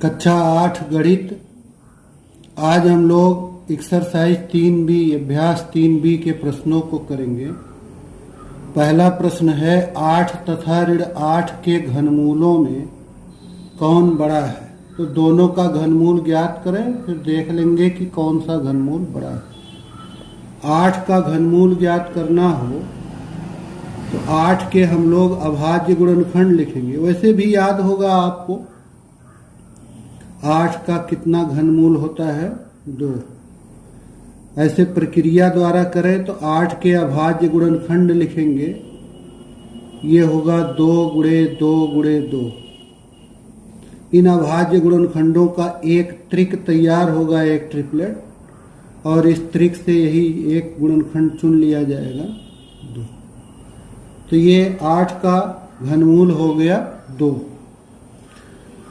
कक्षा 8 गणित। आज हम लोग एक्सरसाइज 3B अभ्यास 3B के प्रश्नों को करेंगे। पहला प्रश्न है 8 तथा ऋण 8 के घनमूलों में कौन बड़ा है। तो दोनों का घनमूल ज्ञात करें, फिर देख लेंगे कि कौन सा घनमूल बड़ा है। 8 का घनमूल ज्ञात करना हो तो 8 के हम लोग अभाज्य गुणनखंड लिखेंगे। वैसे भी याद होगा आपको 8 का कितना घनमूल होता है, 2। ऐसे प्रक्रिया द्वारा करें तो 8 के अभाज्य गुणनखंड लिखेंगे। ये होगा 2 गुणे 2 गुणे 2। इन अभाज्य गुणनखंडों का एक त्रिक तैयार होगा, एक ट्रिपलेट, और इस त्रिक से यही एक गुणनखंड चुन लिया जाएगा, 2। तो ये 8 का घनमूल हो गया 2।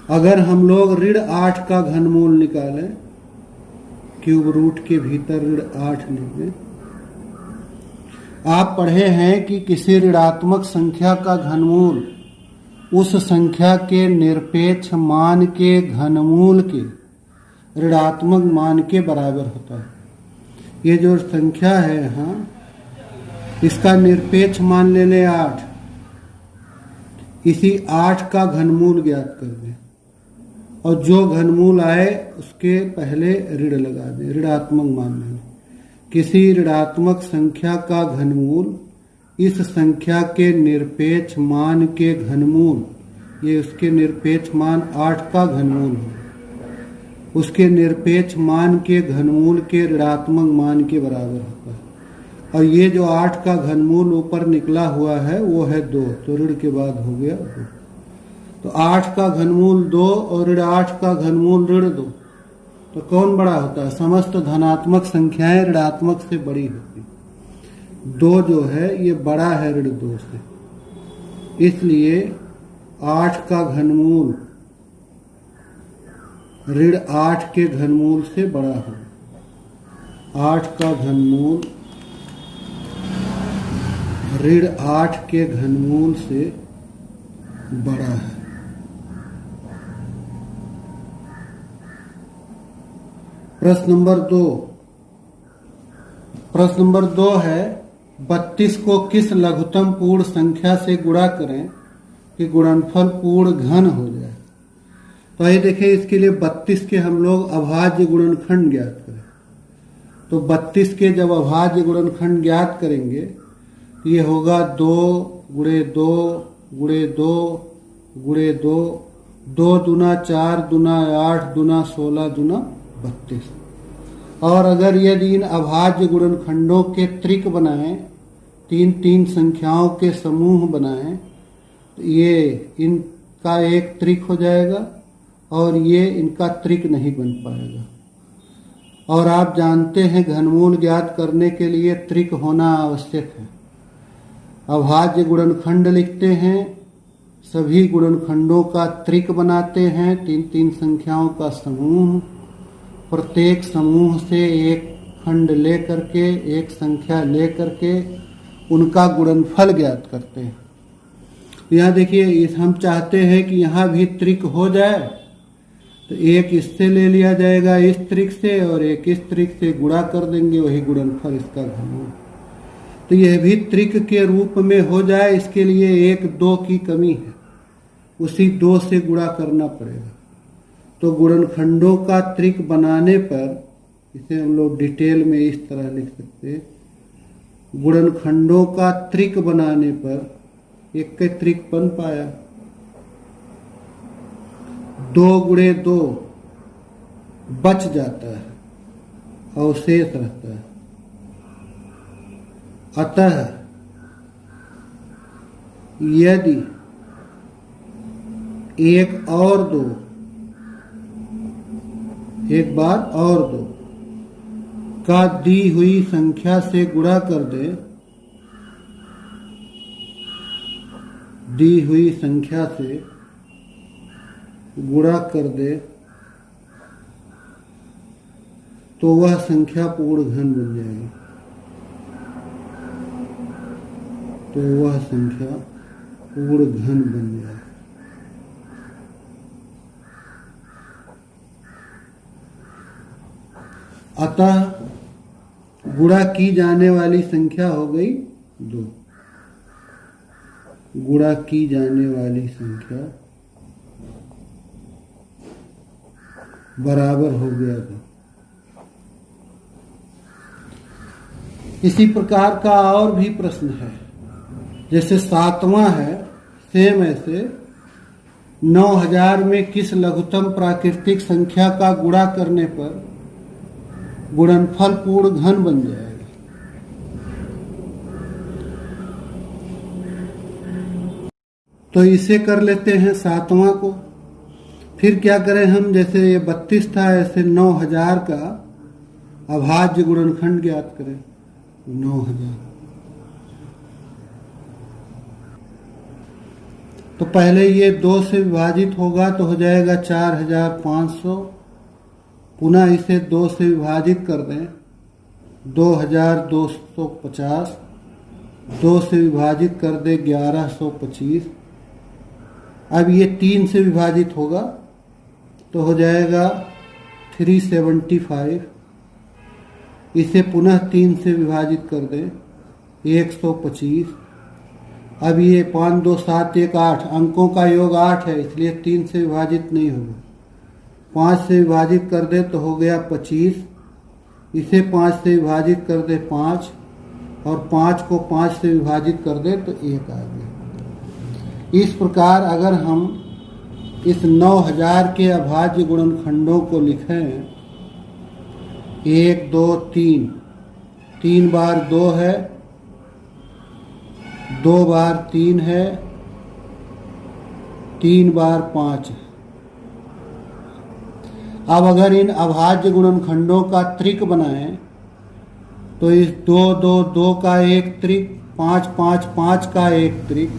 अगर हम लोग ऋण 8 का घनमूल निकालें, क्यूब रूट के भीतर ऋण 8 लिखें। आप पढ़े हैं कि किसी ऋणात्मक संख्या का घनमूल उस संख्या के निरपेक्ष मान के घनमूल के ऋणात्मक मान के बराबर होता है। ये जो संख्या है यहाँ, इसका निरपेक्ष मान ले लें 8। इसी 8 का घनमूल ज्ञात कर दें और जो घनमूल आए उसके पहले ऋण लगा दें, ऋणात्मक मान लें। किसी ऋणात्मक संख्या का घनमूल इस संख्या के निरपेक्ष मान के घनमूल, ये उसके निरपेक्ष मान 8 का घनमूल है, उसके निरपेक्ष मान के घनमूल के ऋणात्मक मान के बराबर होता है। और ये जो 8 का घनमूल ऊपर निकला हुआ है वो है 2, तो ऋण के बाद हो गया 2। तो 8 का घनमूल 2 और ऋण 8 का घनमूल ऋण 2। तो कौन बड़ा होता है? समस्त धनात्मक संख्याएं ऋणात्मक से बड़ी होती। 2 जो है ये बड़ा है ऋण 2 से, इसलिए 8 का घनमूल ऋण 8 के घनमूल से बड़ा होगा। 8 का घनमूल ऋण 8 के घनमूल से बड़ा है। प्रश्न नंबर 2। प्रश्न नंबर 2 है 32 को किस लघुत्तम पूर्ण संख्या से गुणा करें कि गुणनफल पूर्ण घन हो जाए। तो ये देखें, इसके लिए 32 के हम लोग अभाज्य गुणनखंड ज्ञात करें। तो 32 के जब अभाज्य गुणनखंड ज्ञात करेंगे तो ये होगा 2 गुणे 2 गुणे 2 गुणे 2, 2 दूना 4 दूना 8 दूना 16 दूना 32। और अगर यदि इन अभाज्य गुणनखंडों के त्रिक बनाएं, 3 संख्याओं के समूह बनाएं, तो ये इनका एक त्रिक हो जाएगा और ये इनका त्रिक नहीं बन पाएगा। और आप जानते हैं घनमूल ज्ञात करने के लिए त्रिक होना आवश्यक है। अभाज्य गुणनखंड लिखते हैं, सभी गुणनखंडों का त्रिक बनाते हैं, 3 संख्याओं का समूह, प्रत्येक समूह से एक खंड ले करके, एक संख्या ले करके उनका गुणनफल ज्ञात करते हैं। यहाँ देखिए, हम चाहते हैं कि यहाँ भी त्रिक हो जाए, तो एक इससे ले लिया जाएगा इस त्रिक से और एक इस त्रिक से गुणा कर देंगे, वही गुणनफल इसका घनमूल। तो यह भी त्रिक के रूप में हो जाए, इसके लिए 1 2 की कमी है, उसी 2 से गुणा करना पड़ेगा। तो गुणनखंडों का त्रिक बनाने पर, इसे हम लोग डिटेल में इस तरह लिख सकते हैं, गुणनखंडों का त्रिक बनाने पर एक के त्रिक बन पाया। 2 गुणे 2 बच जाता है, अवशेष रहता है। अतः यदि 1 और 2, एक बार और 2 का दी हुई संख्या से गुणा कर दे, दी हुई संख्या से गुणा कर दे, तो वह संख्या पूर्ण घन बन जाएगी। तो वह संख्या पूर्ण घन बन जाए। अतः गुणा की जाने वाली संख्या हो गई 2। गुणा की जाने वाली संख्या बराबर हो गया 2। इसी प्रकार का और भी प्रश्न है, जैसे 7वां है, सेम ऐसे 9000 में किस लघुत्तम प्राकृतिक संख्या का गुणा करने पर गुणनफल पूर्ण घन बन जाएगा। तो इसे कर लेते हैं 7वां को। फिर क्या करें हम, जैसे ये 32 था, ऐसे 9000 का अभाज्य गुणनखंड ज्ञात करें। 9000 तो पहले ये 2 से विभाजित होगा तो हो जाएगा 4500। पुनः इसे 2 से विभाजित कर दें, 2250। 2 से विभाजित कर दे 1125। अब ये 3 से विभाजित होगा तो हो जाएगा 375। इसे पुनः 3 से विभाजित कर दें 125। अब ये 5 2 7 1 8, अंकों का योग 8 है, इसलिए 3 से विभाजित नहीं होगा। 5 से विभाजित कर दे तो हो गया 25। इसे 5 से विभाजित कर दे 5, और 5 को 5 से विभाजित कर दे तो 1 आ गया। इस प्रकार अगर हम इस 9000 के अभाज्य गुणनखंडों को लिखें, 1 2 3, 3 बार 2 है, 2 बार 3 है, 3 बार 5 है। अब अगर इन अभाज्य गुणनखंडों का त्रिक बनाएं तो इस 2 2 2 का एक त्रिक, 5 5 5 का एक त्रिक,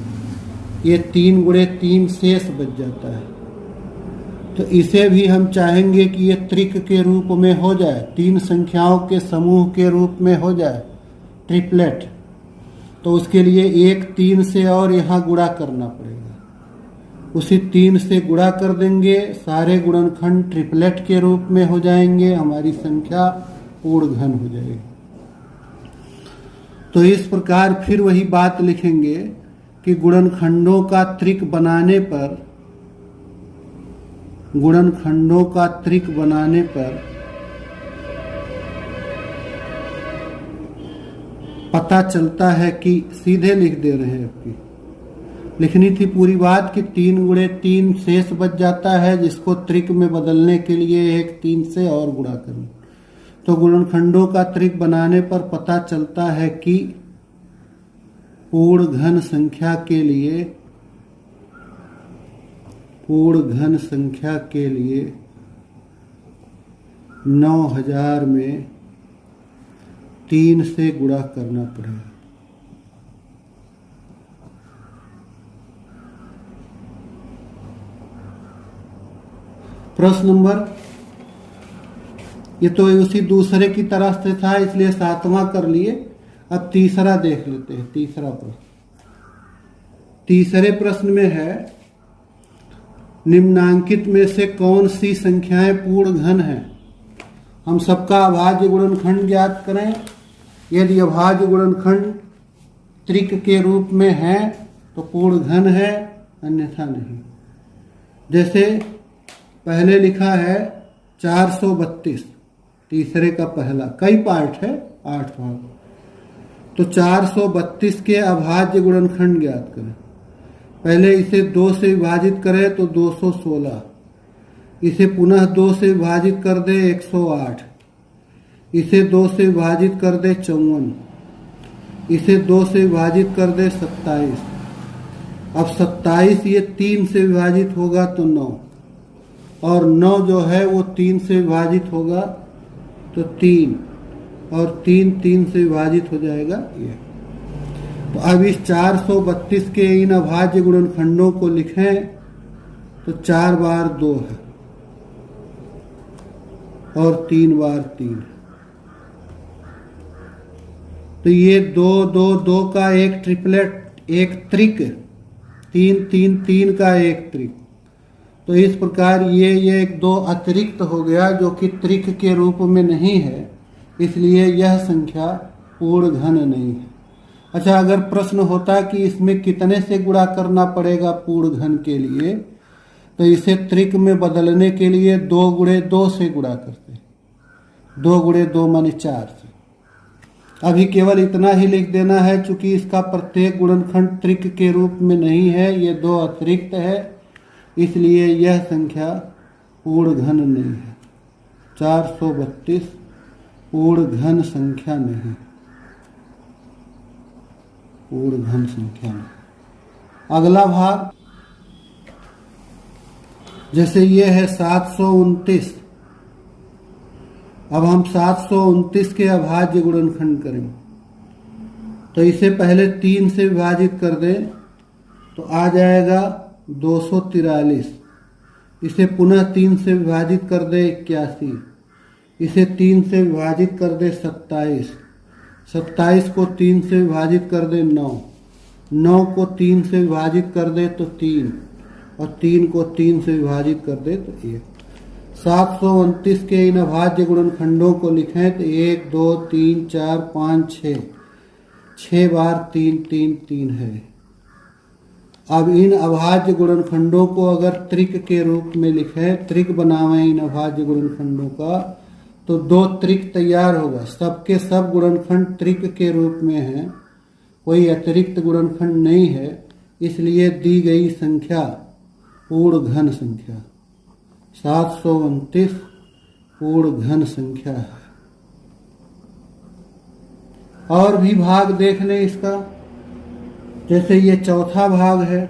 ये 3 गुणे 3 शेष बच जाता है। तो इसे भी हम चाहेंगे कि ये त्रिक के रूप में हो जाए, 3 संख्याओं के समूह के रूप में हो जाए, ट्रिपलेट। तो उसके लिए एक 3 से और यहाँ गुणा करना पड़ेगा। उसी 3 से गुणा कर देंगे, सारे गुणनखंड ट्रिपलेट के रूप में हो जाएंगे, हमारी संख्या पूर्ण घन हो जाएगी। तो इस प्रकार फिर वही बात लिखेंगे कि गुणनखंडों का त्रिक बनाने पर पता चलता है कि, सीधे लिख दे रहे हैं, आपकी लिखनी थी पूरी बात कि 3 गुणे 3 शेष बच जाता है, जिसको त्रिक में बदलने के लिए एक 3 से और गुणा करें। तो गुणनखंडों का त्रिक बनाने पर पता चलता है कि पूर्ण घन संख्या के लिए 9000 में 3 से गुणा करना पड़ेगा। प्रश्न नंबर, ये तो उसी दूसरे की तरह से था, इसलिए 7वां कर लिए। अब तीसरा देख लेते हैं। तीसरा प्रश्न, तीसरे प्रश्न में है, निम्नांकित में से कौन सी संख्याएं पूर्ण घन हैं? हम सबका अभाज्य गुणनखंड ज्ञात करें। यदि अभाज्य गुणनखंड त्रिक के रूप में है तो पूर्ण घन है, अन्यथा नहीं। जैसे पहले लिखा है 432, तीसरे का पहला, कई पार्ट है, 8 भाग। तो 432 के अभाज्य गुणनखंड ज्ञात करें। पहले इसे 2 से विभाजित करें तो 216। इसे पुनः 2 से विभाजित कर दे 108। इसे 2 से विभाजित कर दे 54। इसे 2 से विभाजित कर दे 27। अब 27 ये 3 से विभाजित होगा तो 9, और 9 जो है वो 3 से विभाजित होगा तो 3, और 3 3 से विभाजित हो जाएगा ये। तो अब इस 432 के इन अभाज्य गुणनखंडों को लिखें तो 4 बार 2 है और 3 बार 3 है। तो ये 2 2 2 का एक ट्रिपलेट, एक त्रिक, 3 3 3 का एक त्रिक। तो तो इस प्रकार ये एक दो अतिरिक्त हो गया जो कि त्रिक के रूप में नहीं है, इसलिए यह संख्या पूर्ण घन नहीं है। अच्छा, अगर प्रश्न होता कि इसमें कितने से गुणा करना पड़ेगा पूर्ण घन के लिए, तो इसे त्रिक में बदलने के लिए 2 गुणे 2 से गुणा करते हैं। 2 गुणे 2 माने 4 से। अभी केवल इतना ही लिख देना है, चूंकि इसका प्रत्येक गुणनखंड त्रिक के रूप में नहीं है, ये 2 अतिरिक्त है, इसलिए यह संख्या पूर्ण घन नहीं है। 432 पूर्ण घन संख्या नहीं, पूर्ण घन संख्या नहीं। अगला भाग, जैसे ये है 729। अब हम 729 के अभाज्य गुणनखंड करेंगे, तो इसे पहले 3 से विभाजित कर दें तो आ जाएगा 243। इसे पुनः 3 से विभाजित कर दे 81। इसे 3 से विभाजित कर दे 27। 27 को 3 से विभाजित कर दे 9। 9 को 3 से विभाजित कर दे तो 3, और 3 को 3 से विभाजित कर दे तो 1। 729 के इन अभाज्य गुणनखंडों को लिखें तो 1 2 3 4 5 6, 6 बार 3 3 3 है। अब इन अभाज्य गुणनखंडों को अगर त्रिक के रूप में लिखें, त्रिक बनावें इन अभाज्य गुणनखंडों का, तो 2 त्रिक तैयार होगा। सबके सब गुणनखंड त्रिक के रूप में हैं, कोई अतिरिक्त गुणनखंड नहीं है, इसलिए दी गई संख्या पूर्ण घन संख्या 729 पूर्ण घन संख्या है। और भी भाग देख लें इसका, जैसे ये चौथा भाग है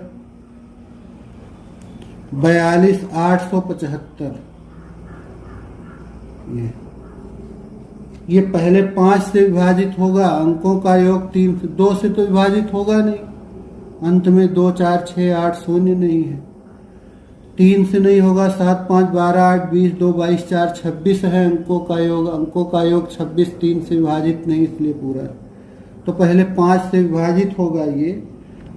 42875। ये पहले 5 से विभाजित होगा, अंकों का योग 3 से, 2 से तो विभाजित होगा नहीं, अंत में 2 4 6 8 शून्य नहीं है। 3 से नहीं होगा, 7 5 12 8 20 2 22 4 26 है अंकों का योग। अंकों का योग 26 3 से विभाजित नहीं, इसलिए पूरा है। तो पहले 5 से विभाजित होगा, ये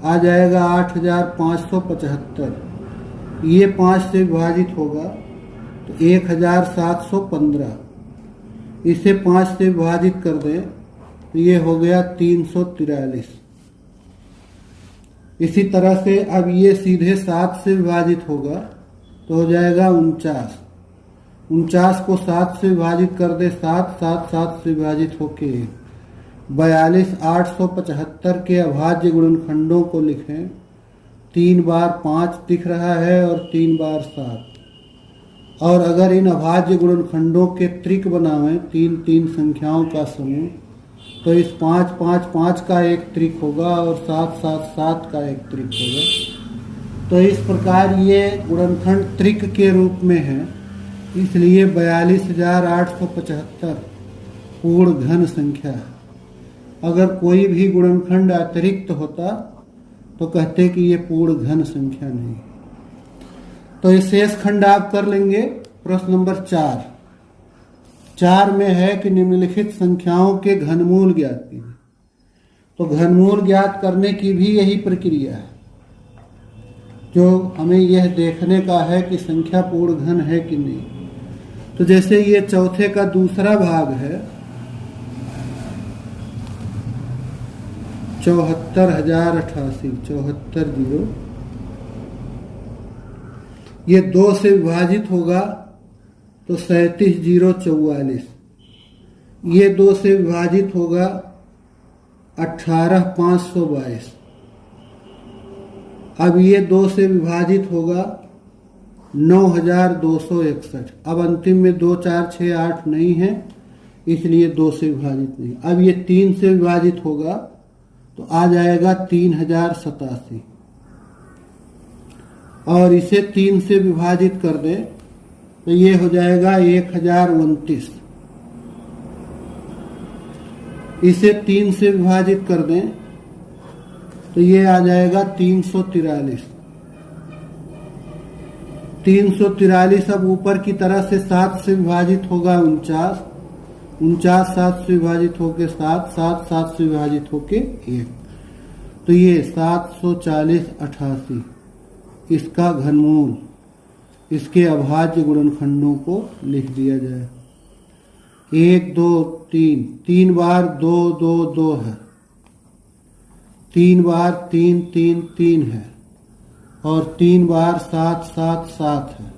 आ जाएगा 8575। ये 5 से विभाजित होगा तो 1715। इसे 5 से विभाजित कर दें तो ये हो गया 343। इसी तरह से अब ये सीधे 7 से विभाजित होगा तो हो जाएगा 49। 49 को 7 से विभाजित कर दे 7, 7 7 से विभाजित होके 42875 के अभाज्य गुणनखंडों को लिखें। 3 बार 5 दिख रहा है और 3 बार 7। और अगर इन अभाज्य गुणनखंडों के त्रिक बनावें 3 3 संख्याओं का समूह, तो इस 5 5 5 का एक त्रिक होगा और 7 7 7 का एक त्रिक होगा। तो इस प्रकार ये गुणनखंड त्रिक के रूप में है, इसलिए 42875 पूर्ण घन संख्या है। अगर कोई भी गुणनखंड अतिरिक्त होता तो कहते कि ये पूर्ण घन संख्या नहीं। तो ये शेष खंड आप कर लेंगे। प्रश्न नंबर 4 में है कि निम्नलिखित संख्याओं के घनमूल ज्ञात कीजिए। तो घनमूल ज्ञात करने की भी यही प्रक्रिया है, जो हमें यह देखने का है कि संख्या पूर्ण घन है कि नहीं। तो जैसे ये चौथे का दूसरा भाग है 74,088, 74,000। ये 2 से विभाजित होगा तो 37,044। ये 2 से विभाजित होगा 18,522। अब ये 2 से विभाजित होगा 9,261। अब अंतिम में 2 4 6 8 नहीं है, इसलिए 2 से विभाजित नहीं। अब ये 3 से विभाजित होगा तो आ जाएगा 3087। और इसे 3 से विभाजित कर दें तो ये हो जाएगा 1029। इसे 3 से विभाजित कर दें तो ये आ जाएगा 343। 343 अब ऊपर की तरफ से 7 से विभाजित होगा 49। 49 7 से विभाजित होके 7, 7 7 से विभाजित होके 1। तो ये 740 88 इसका घनमूल इसके अभाज्य गुणनखंडों को लिख दिया जाए। 1 2 3, 3 बार 2 2 2 है, 3 बार 3 3 3 है, और 3 बार 7 7 7 है।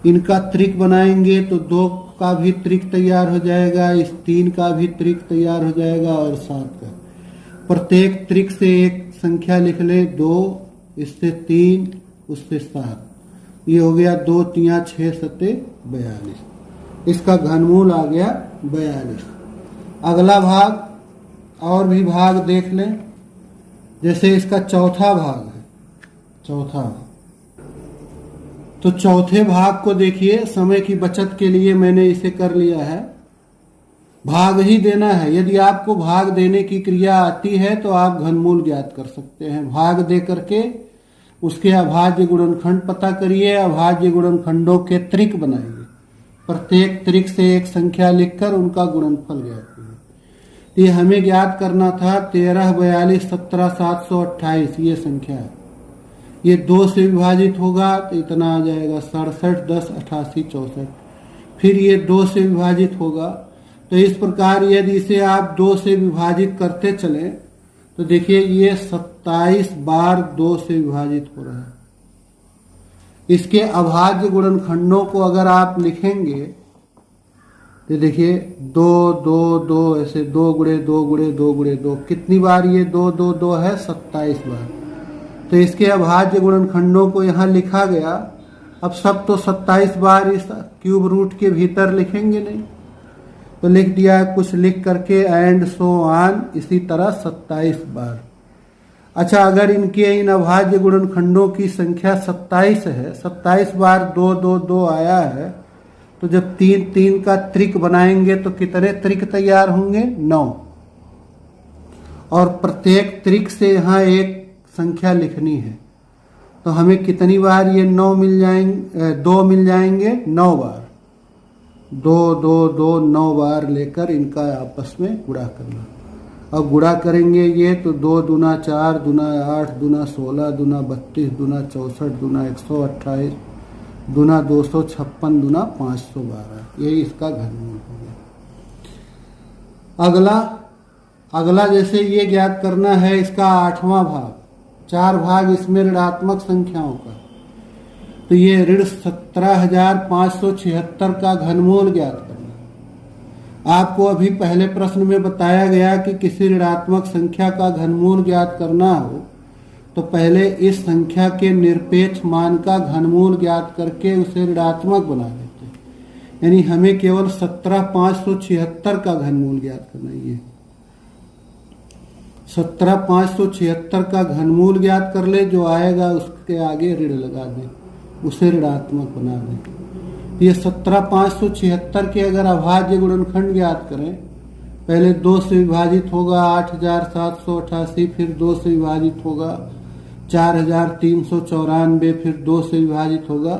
इनका त्रिक बनाएंगे तो 2 का भी त्रिक तैयार हो जाएगा, इस 3 का भी त्रिक तैयार हो जाएगा, और 7 का। प्रत्येक त्रिक से एक संख्या लिख ले, 2, इससे 3, उससे 7। ये हो गया 2 3 6 7 42। इसका घनमूल आ गया 42। अगला भाग और भी भाग देख लें। जैसे इसका चौथा भाग है, चौथा भाग। तो चौथे भाग को देखिए, समय की बचत के लिए मैंने इसे कर लिया है। भाग ही देना है। यदि आपको भाग देने की क्रिया आती है तो आप घनमूल ज्ञात कर सकते हैं। भाग दे करके उसके अभाज्य गुणनखंड पता करिए, अभाज्य गुणनखंडों के त्रिक बनाइए। प्रत्येक त्रिक से एक संख्या लिखकर उनका गुणनफल ज्ञात कीजिए। ये हमें ज्ञात करना था 13 42 17 728, ये संख्या है। ये 2 से विभाजित होगा तो इतना आ जाएगा 67 10 88 64। फिर ये 2 से विभाजित होगा, तो इस प्रकार यदि इसे आप 2 से विभाजित करते चले तो देखिए ये 27 बार 2 से विभाजित हो रहा है। इसके अभाज्य गुणनखंडों को अगर आप लिखेंगे तो देखिए 2 2 2, ऐसे 2 गुणे 2 गुणे 2 गुणे 2, कितनी बार ये 2 2 2 है? 27 बार। तो इसके अभाज्य गुणनखंडों को यहाँ लिखा गया। अब सब तो 27 बार इस क्यूब रूट के भीतर लिखेंगे नहीं, तो लिख दिया कुछ लिख करके, एंड सो ऑन, इसी तरह 27 बार। अच्छा, अगर इनके इन अभाज्य गुणनखंडों की संख्या 27 है, 27 बार 2 2 2 आया है, तो जब 3 3 का त्रिक बनाएंगे तो कितने त्रिक तैयार होंगे? 9। और प्रत्येक त्रिक से यहाँ एक संख्या लिखनी है, तो हमें कितनी बार ये 9 मिल जाएंगे? 2 मिल जाएंगे 9 बार। 2 2 2 9 बार लेकर इनका आपस में गुणा करना। अब गुणा करेंगे ये तो 2 दूना 4, दूना 8, दूना 16, दूना 32, दूना 64, दूना 128, दूना 256, दूना 512। यही इसका घनमूल हो गया। अगला जैसे ये ज्ञात करना है इसका 8वां भाग। 4 भाग इसमें ऋणात्मक संख्याओं का, तो ये ऋण 17,576 का घनमूल ज्ञात करना। आपको अभी पहले प्रश्न में बताया गया कि किसी ऋणात्मक संख्या का घनमूल ज्ञात करना हो तो पहले इस संख्या के निरपेक्ष मान का घनमूल ज्ञात करके उसे ऋणात्मक बना देते। यानी हमें केवल 17,576 का घनमूल ज्ञात करना है। ये 17,576 का घनमूल ज्ञात कर ले, जो आएगा उसके आगे ऋण लगा दें, उसे ऋणात्मक बना दें। ये 17,576 के अगर अभाज्य गुणनखंड ज्ञात करें, पहले 2 से विभाजित होगा 8,788, फिर 2 से विभाजित होगा 4,394, फिर 2 से विभाजित होगा।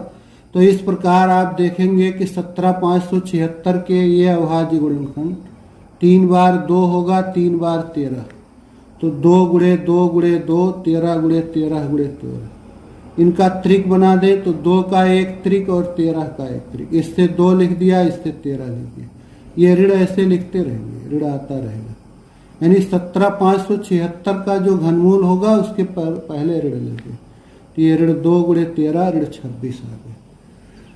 तो इस प्रकार आप देखेंगे कि 17,576 के ये अभाज्य गुणनखंड 3 बार 2 होगा, 3 बार 13, तो 2 गुणे 2 गुणे 2, 13 गुणे 13 गुणे 13। इनका त्रिक बना दे तो 2 का एक त्रिक और 13 का एक त्रिक। इससे 2 लिख दिया, इससे 13 लिख दिया। ये ऋण ऐसे लिखते रहेंगे, ऋण आता रहेगा। यानी 17,576 का जो घनमूल होगा उसके पहले ऋण लेंगे, तो ये ऋण 2 गुणे 13 ऋण 26 आ गए।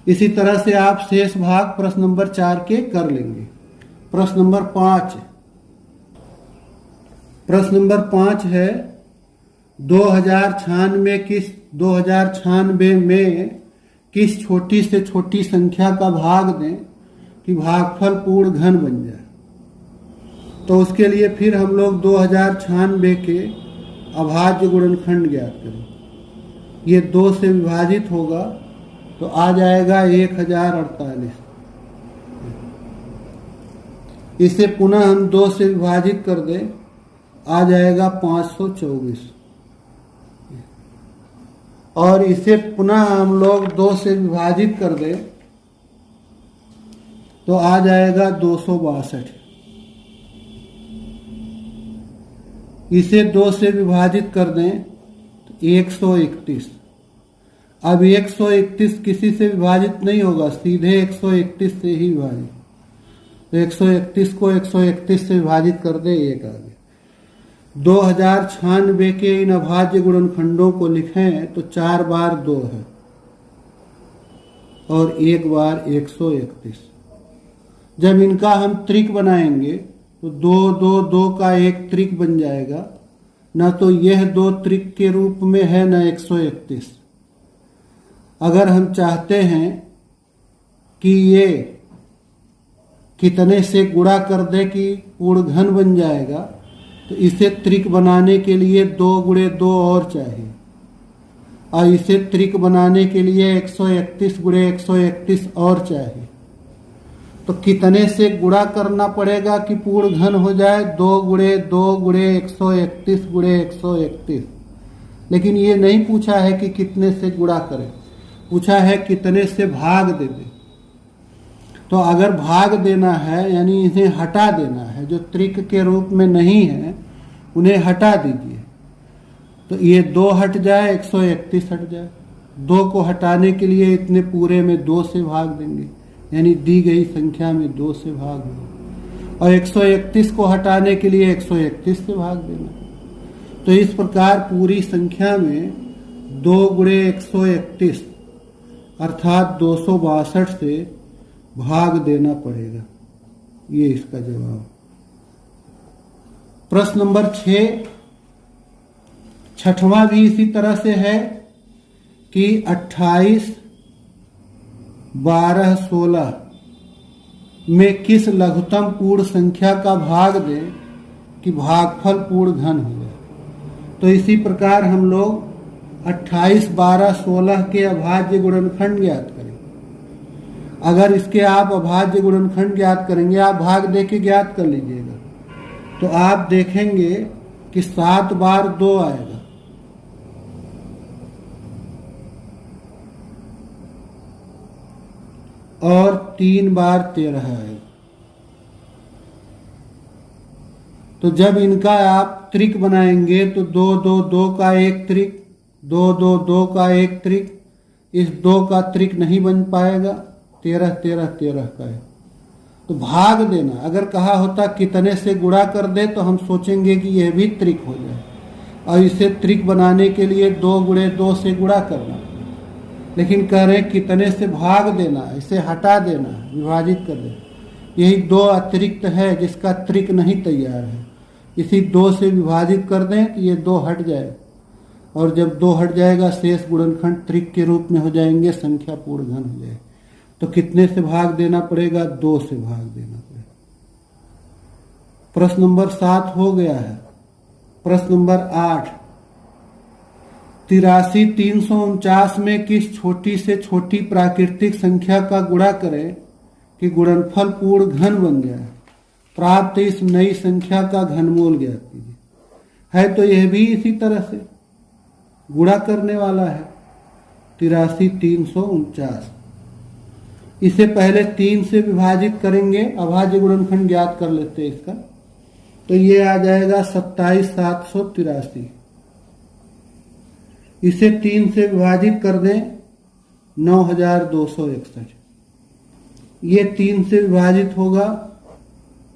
इसी तरह से आप शेष भाग प्रश्न नंबर 4 के कर लेंगे। प्रश्न नंबर 5 है 2096 में किस छोटी से छोटी संख्या का भाग दें कि भागफल पूर्ण घन बन जाए। तो उसके लिए फिर हम लोग 2096 के अभाज्य गुणनखंड ज्ञात करें। ये 2 से विभाजित होगा तो आ जाएगा 1048। इसे पुनः हम 2 से विभाजित कर दें, आ जाएगा 524। और इसे पुनः हम लोग 2 से विभाजित कर दें तो आ जाएगा 262। इसे 2 से विभाजित कर दें तो 131। अब 131 किसी से विभाजित नहीं होगा, सीधे 131 से ही विभाजित। तो 131 को 131 से विभाजित कर दे, एक आ गया। 2096 के इन अभाज्य गुणनखंडों को लिखें तो 4 बार 2 है और 1 बार 131। जब इनका हम त्रिक बनाएंगे तो 2 2 2 का एक त्रिक बन जाएगा। न तो यह 2 त्रिक के रूप में है न 131। अगर हम चाहते हैं कि ये कितने से गुणा कर दे कि पूर्ण घन बन जाएगा, तो इसे त्रिक बनाने के लिए 2 गुणे 2 और चाहिए, और इसे त्रिक बनाने के लिए 131 गुणे 131 और चाहिए। तो कितने से गुणा करना पड़ेगा कि पूर्ण घन हो जाए? 2 गुणे 2 गुणे 131 गुणे 131। लेकिन ये नहीं पूछा है कि कितने से गुणा करें, पूछा है कितने से भाग देवे। तो अगर भाग देना है यानी इन्हें हटा देना है, जो त्रिक के रूप में नहीं है उन्हें हटा दीजिए। तो ये 2 हट जाए, 131 हट जाए। 2 को हटाने के लिए इतने पूरे में 2 से भाग देंगे, यानी दी गई संख्या में 2 से भाग होगा। और 131 को हटाने के लिए 131 से भाग देना। तो इस प्रकार पूरी संख्या में 2 गुणे 131 अर्थात 262 से भाग देना पड़ेगा। ये इसका जवाब। प्रश्न नंबर 6, छठवां भी इसी तरह से है कि 28 12 16 में किस लघुत्तम पूर्ण संख्या का भाग दें कि भागफल पूर्ण घन हो जाए। तो इसी प्रकार हम लोग 28 12 16 के अभाज्य गुणनखंड ज्ञात करें। अगर इसके आप अभाज्य गुणनखंड ज्ञात करेंगे, आप भाग दे के ज्ञात कर लीजिएगा, तो आप देखेंगे कि 7 बार 2 आएगा और 3 बार 13 आएगा। तो जब इनका आप त्रिक बनाएंगे तो 2 2 2 का एक त्रिक, 2 2 2 का एक त्रिक, इस 2 का त्रिक नहीं बन पाएगा, 13 13 13 का है। तो भाग देना, अगर कहा होता कितने से गुणा कर दे तो हम सोचेंगे कि यह भी त्रिक हो जाए, और इसे त्रिक बनाने के लिए 2 गुणे 2 से गुणा करना। लेकिन कह रहे कितने से भाग देना, इसे हटा देना, विभाजित कर देना। यही 2 अतिरिक्त है जिसका त्रिक नहीं तैयार है। इसी 2 से विभाजित कर दें तो ये 2 हट जाए, और जब 2 हट जाएगा शेष गुणनखंड त्रिक के रूप में हो जाएंगे, संख्या पूर्ण घन हो जाए। तो कितने से भाग देना पड़ेगा? 2 से भाग देना पड़ेगा। प्रश्न नंबर 7 हो गया है। प्रश्न नंबर 8, 83 349 में किस छोटी से छोटी प्राकृतिक संख्या का गुणा करें कि गुणनफल पूर्ण घन बन जाए। प्राप्त इस नई संख्या का घनमूल ज्ञात कीजिए। है तो यह भी इसी तरह से गुणा करने वाला है। 83 349, इसे पहले 3 से विभाजित करेंगे, अभाज्य गुणनखंड ज्ञात कर लेते हैं इसका। तो ये आ जाएगा 27 783। इसे 3 से विभाजित कर दें 9261। ये 3 से विभाजित होगा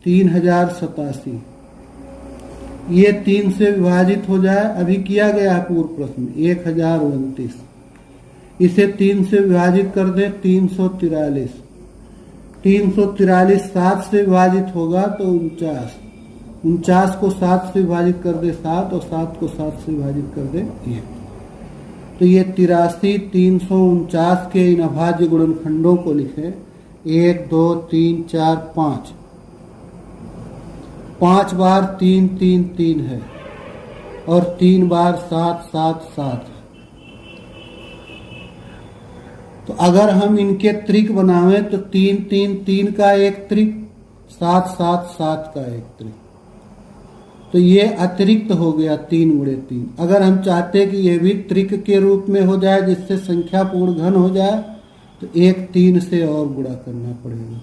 3087। ये 3 से विभाजित हो जाए, अभी किया गया है पूर्व प्रश्न में, 1029। इसे 3 से विभाजित कर दें 343। 343 7 से विभाजित होगा तो 49। 49 को 7 से विभाजित कर दे 7, और 7 को 7 से विभाजित कर दे 1। तो ये 83 349 के इन अभाज्य गुणनखंडों को लिखें। 1 2 3 4 5। 5 बार 3 3 3 है, और 3 बार 7 7 7 है। तो अगर हम इनके त्रिक बनावें तो 3 3 3 का एक त्रिक, 7 7 7 का एक त्रिक। तो ये अतिरिक्त हो गया 3 गुणे 3। अगर हम चाहते कि यह भी त्रिक के रूप में हो जाए जिससे संख्या पूर्ण घन हो जाए, तो 1 3 से और गुणा करना पड़ेगा।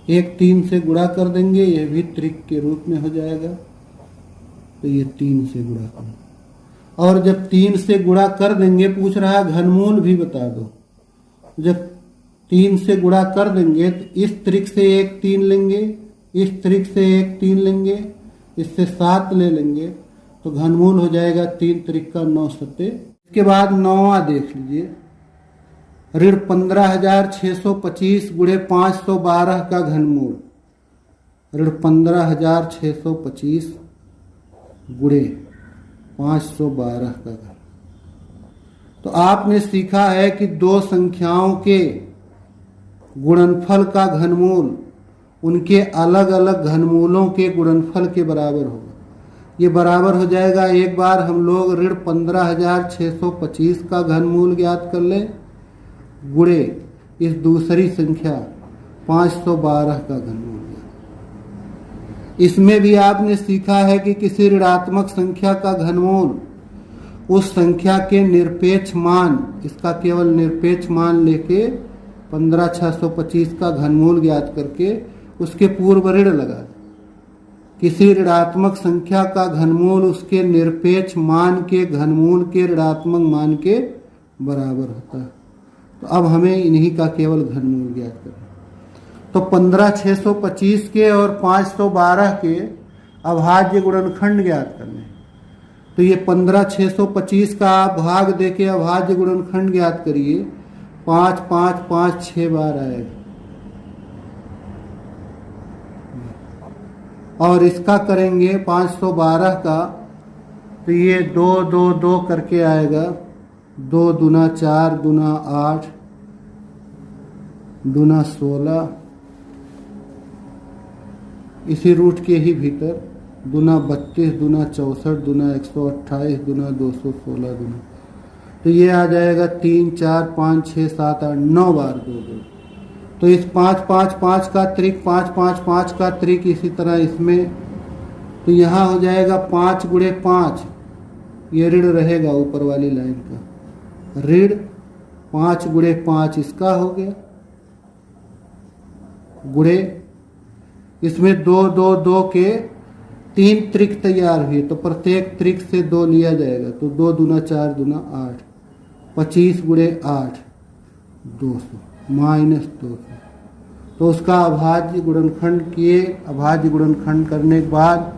1 3 से गुणा कर देंगे, यह भी त्रिक के रूप में हो जाएगा। तो ये 3 से गुणा करना। और जब 3 से गुणा कर देंगे, पूछ रहा है घनमूल भी बता दो। जब 3 से गुणा कर देंगे तो इस त्रिक से एक 3 लेंगे, इस त्रिक से एक 3 लेंगे, इससे 7 ले लेंगे, तो घनमूल हो जाएगा 3 त्रिक का 9 सत्ते। इसके बाद 9वां देख लीजिए, ऋण 15,625 गुणे 512 का घनमूल। ऋण 15,625 गुणे 512 का घन। तो आपने सीखा है कि दो संख्याओं के गुणनफल का घनमूल उनके अलग अलग घनमूलों के गुणनफल के बराबर होगा। ये बराबर हो जाएगा, एक बार हम लोग ऋण 15,625 का घनमूल ज्ञात कर लें गुणे इस दूसरी संख्या 512 का घनमूल। इसमें भी आपने सीखा है कि किसी ऋणात्मक संख्या का घनमूल उस संख्या के निरपेक्ष मान, इसका केवल निरपेक्ष मान लेके 15,625 का घनमूल ज्ञात करके उसके पूर्व ऋण लगा। किसी ऋणात्मक संख्या का घनमूल उसके निरपेक्ष मान के घनमूल के ऋणात्मक मान के बराबर होता है। तो अब हमें इन्हीं का केवल घनमूल ज्ञात करना। तो 15,625 के और 512 के अभाज्य गुणनखंड ज्ञात करने। तो ये 15,625 का आप भाग देके अभाज्य गुणनखंड ज्ञात करिए, 5 5 5 6 बार आएगा। और इसका करेंगे 512 का, तो ये 2 2 2 करके आएगा, 2 दूना 4 दूना 8 दूना 16, इसी रूट के ही भीतर दूना 32 दूना 64 दूना 128 दूना 216 दूना, तो ये आ जाएगा 3 4 5 6 7 8 9 बार 2 2। तो इस 5 5 5 का त्रिक, 5 5 5 का त्रिक, इसी तरह इसमें, तो यहाँ हो जाएगा 5 गुणे 5, ये ऋण रहेगा ऊपर वाली लाइन का, ऋण 5 गुणे 5 इसका हो गया, गुणे इसमें 2 2 2 के 3 त्रिक तैयार हुए, तो प्रत्येक त्रिक से 2 लिया जाएगा, तो 2 दूना 4 दूना 8, 25 गुणे 8 200 माइनस 200। तो उसका अभाज्य गुणनखंड किए, अभाज्य गुणनखंड करने के बाद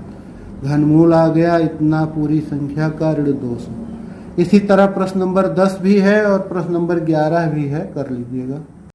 घनमूल आ गया इतना पूरी संख्या का ऋण 200। इसी तरह प्रश्न नंबर 10 भी है और प्रश्न नंबर 11 भी है, कर लीजिएगा।